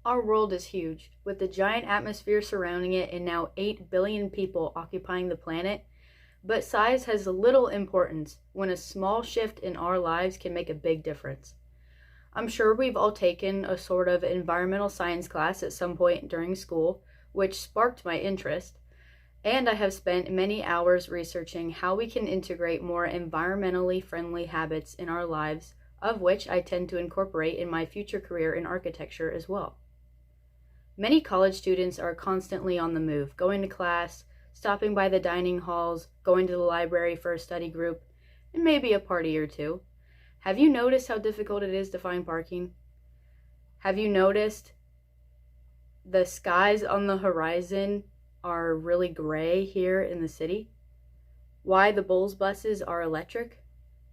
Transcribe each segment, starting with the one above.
Our world is huge, with the giant atmosphere surrounding it and now 8 billion people occupying the planet, but size has little importance when a small shift in our lives can make a big difference. I'm sure we've all taken a sort of environmental science class at some point during school, which sparked my interest, and I have spent many hours researching how we can integrate more environmentally friendly habits in our lives, of which I tend to incorporate in my future career in architecture as well. Many college students are constantly on the move, going to class, stopping by the dining halls, going to the library for a study group, and maybe a party or two. Have you noticed how difficult it is to find parking? Have you noticed the skies on the horizon are really gray here in the city? Why the Bulls buses are electric?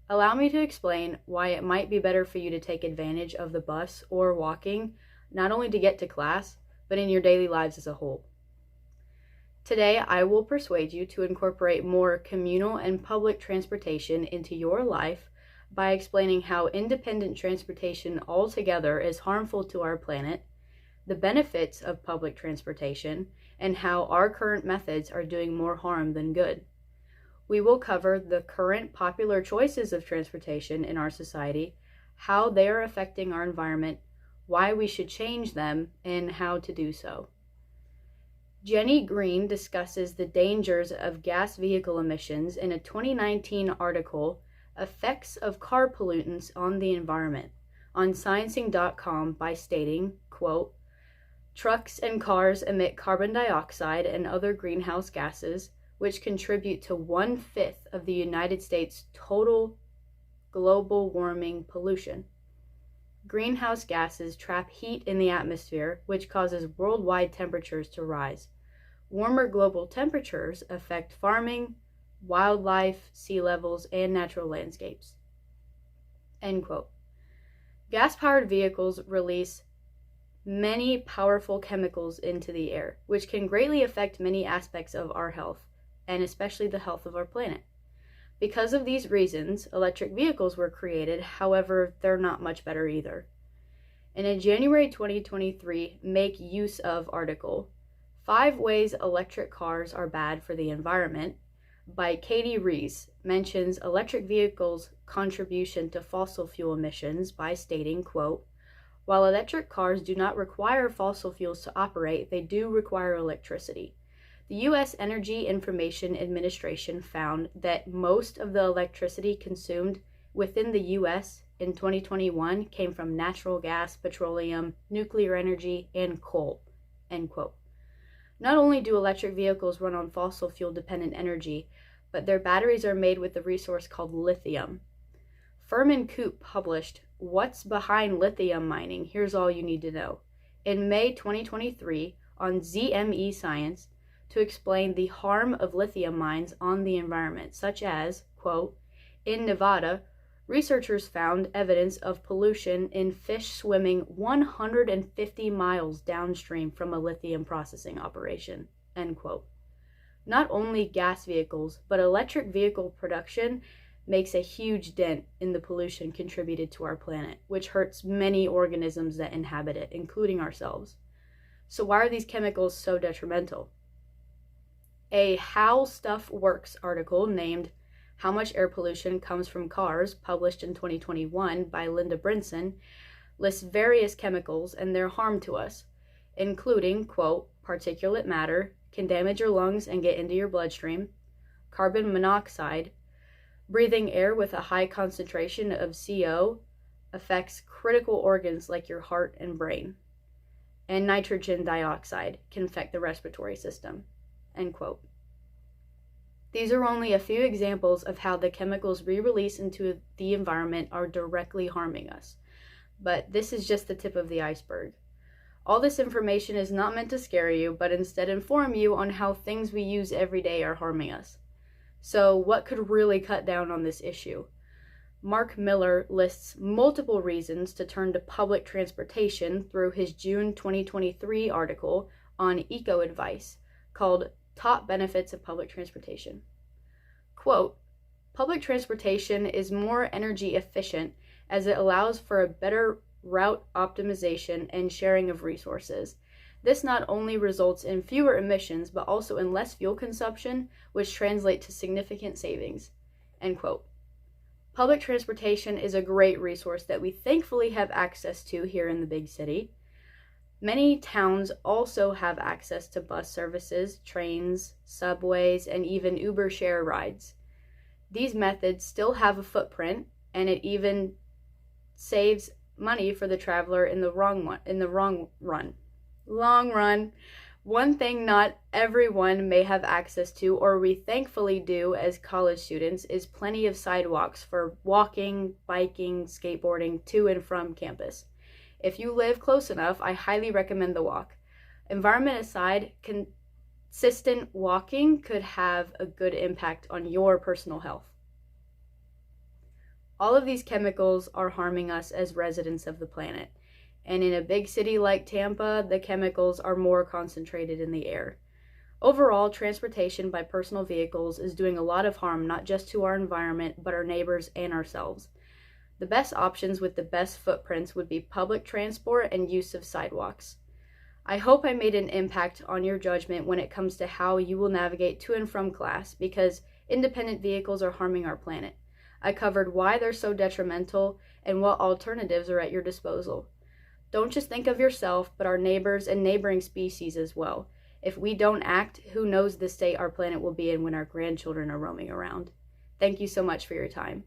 Allow me to explain why it might be better for you to take advantage of the bus or walking, not only to get to class, but in your daily lives as a whole. Today, I will persuade you to incorporate more communal and public transportation into your life by explaining how independent transportation altogether is harmful to our planet, the benefits of public transportation, and how our current methods are doing more harm than good. We will cover the current popular choices of transportation in our society, how they are affecting our environment, why we should change them, and how to do so. Jenny Green discusses the dangers of gas vehicle emissions in a 2019 article, Effects of Car Pollutants on the Environment, on sciencing.com by stating, quote, "Trucks and cars emit carbon dioxide and other greenhouse gases, which contribute to 1/5 of the United States' total global warming pollution. Greenhouse gases trap heat in the atmosphere, which causes worldwide temperatures to rise. Warmer global temperatures affect farming, wildlife, sea levels, and natural landscapes." End quote. Gas-powered vehicles release many powerful chemicals into the air, which can greatly affect many aspects of our health, and especially the health of our planet. Because of these reasons, electric vehicles were created, however, they're not much better either. In a January 2023 Make Use Of article, 5 Ways Electric Cars Are Bad for the Environment, by Katie Rees, mentions electric vehicles' contribution to fossil fuel emissions by stating, quote, "While electric cars do not require fossil fuels to operate, they do require electricity. The U.S. Energy Information Administration found that most of the electricity consumed within the U.S. in 2021 came from natural gas, petroleum, nuclear energy, and coal." End quote. Not only do electric vehicles run on fossil fuel-dependent energy, but their batteries are made with a resource called lithium. Furman Coop published What's Behind Lithium Mining? Here's All You Need to Know in May 2023 on ZME Science, to explain the harm of lithium mines on the environment, such as, quote, "In Nevada, researchers found evidence of pollution in fish swimming 150 miles downstream from a lithium processing operation," end quote. Not only gas vehicles, but electric vehicle production makes a huge dent in the pollution contributed to our planet, which hurts many organisms that inhabit it, including ourselves. So why are these chemicals so detrimental? A How Stuff Works article named How Much Air Pollution Comes from Cars, published in 2021 by Linda Brinson, lists various chemicals and their harm to us, including, quote, "Particulate matter can damage your lungs and get into your bloodstream, carbon monoxide, breathing air with a high concentration of CO affects critical organs like your heart and brain, and nitrogen dioxide can affect the respiratory system," end quote. These are only a few examples of how the chemicals we release into the environment are directly harming us. But this is just the tip of the iceberg. All this information is not meant to scare you, but instead inform you on how things we use every day are harming us. So what could really cut down on this issue? Mark Miller lists multiple reasons to turn to public transportation through his June 2023 article on Eco Advice called Top Benefits of Public Transportation. Quote, "Public transportation is more energy efficient as it allows for a better route optimization, and sharing of resources. This not only results in fewer emissions, but also in less fuel consumption, which translates to significant savings." End quote. Public transportation is a great resource that we thankfully have access to here in the big city. Many towns also have access to bus services, trains, subways, and even Uber share rides. These methods still have a footprint, and it even saves money for the traveler in the long run. One thing not everyone may have access to, or we thankfully do as college students, is plenty of sidewalks for walking, biking, skateboarding to and from campus. If you live close enough, I highly recommend the walk. Environment aside, consistent walking could have a good impact on your personal health. All of these chemicals are harming us as residents of the planet. And in a big city like Tampa, the chemicals are more concentrated in the air. Overall, transportation by personal vehicles is doing a lot of harm, not just to our environment, but our neighbors and ourselves. The best options with the best footprints would be public transport and use of sidewalks. I hope I made an impact on your judgment when it comes to how you will navigate to and from class, because independent vehicles are harming our planet. I covered why they're so detrimental and what alternatives are at your disposal. Don't just think of yourself, but our neighbors and neighboring species as well. If we don't act, who knows the state our planet will be in when our grandchildren are roaming around. Thank you so much for your time.